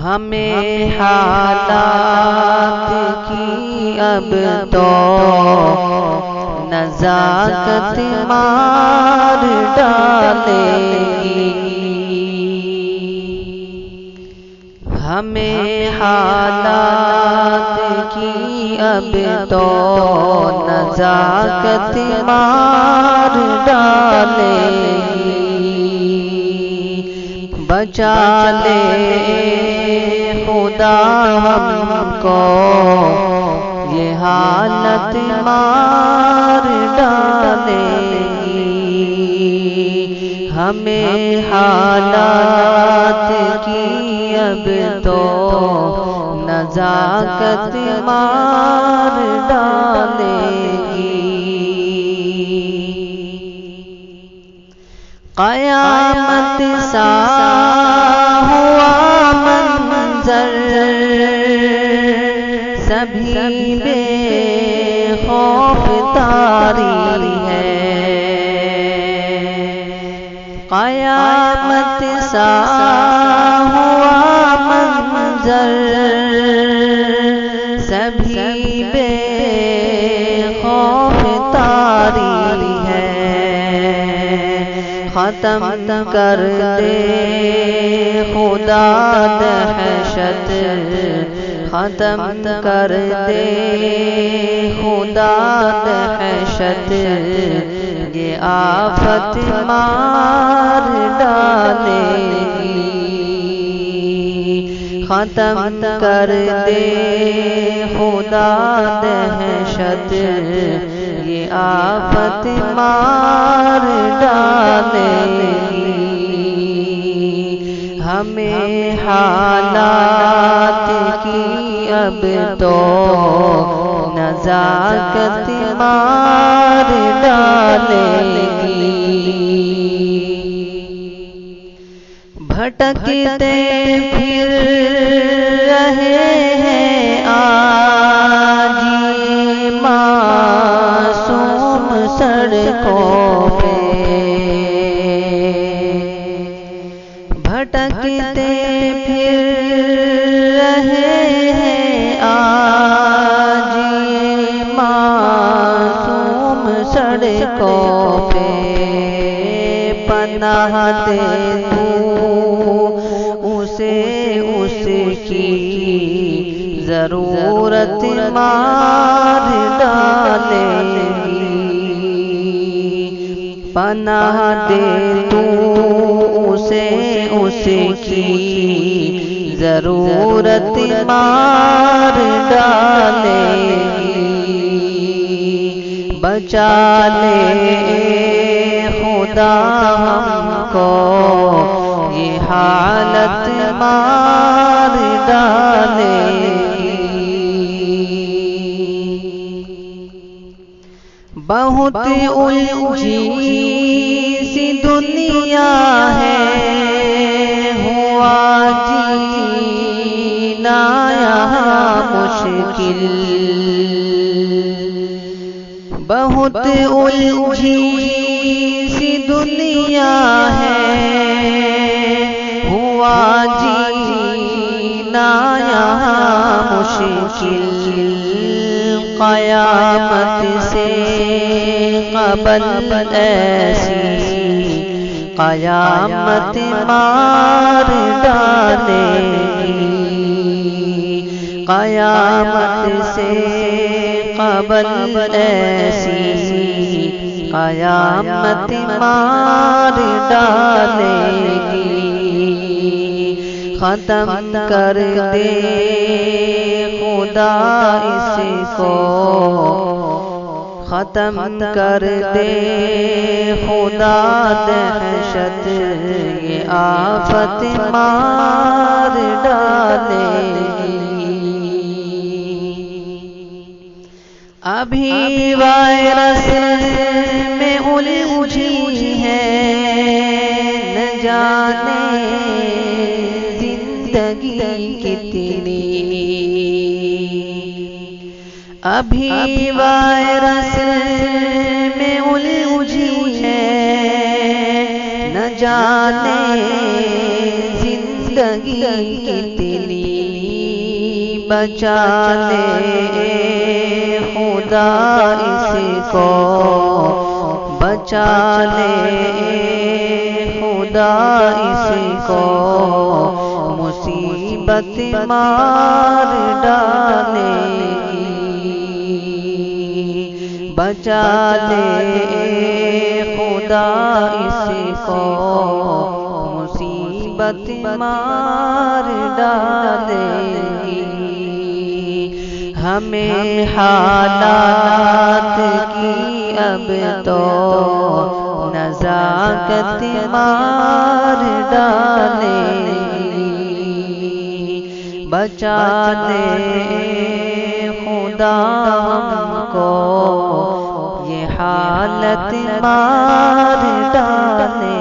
ہمیں حالات کی اب تو نزاکت مار ڈالے گی، ہمیں حالات کی اب تو نزاکت مار ڈالے گی، بچا لے خدا ہم کو یہ حالت مار ڈالے گی، ہمیں حالات کی اب تو نزاکت مار ڈالے گی، قیامت سا ہوا منظر سبھی بے خوف طاری ہے، قیامت سا ہوا منظر سبھی بے خوف طاری ہے، ختم کر دے خدا دہشت، ختم کر دے خدا دہشت، یہ آفت مار ڈالے گی، ختم کر دے خدا دہشت، یہ آفت مار ڈالے گی، ہمیں حالات کی اب تو نزاکت مار ڈالے گی، بھٹکتے پھر رہے ہیں آج یہ معصوم سڑکوں پہ، بھٹکتے پھر رہے ہیں آج یہ معصوم سڑکوں پہ، پناہ دے تو اسے اس کی ضرورت مار ڈالے گی، پناہ دے تو اسے اس کی ضرورت مار ڈالے گی، بچا لے خدا ہم کو یہ حالت مار ڈالے گی، بہت الجھی سی دنیا ہے، ہوا جینا یہاں مشکل، بہت الجھی سی دنیا ہے، ہوا جینا یہاں مشکل، قیامت سے قبل ایسی قیامت مار ڈالے گی، قیامت سے قبل ایسی قیامت مار ڈالے گی، ختم کر دے خدا اس کو، ختم کر دے خدا دہشت، یہ آفت مار ڈالے گی، ابھی وائرس میں الجھی ہے، نہ جانے زندگی کتنی، ابھی وائرس میں الجھی ہے، نہ جانے زندگی کتنی بچا لے خدا اس کو، بچا لے خدا اس کو، مصیبت مار ڈالے گی، بچا لے خدا اس کو، مصیبت مار ڈالے گی۔ ہمیں حالات کی اب تو نزاکت مار ڈالے گی، بچا لے خدا ہم کو، یہ حالت مار ڈالے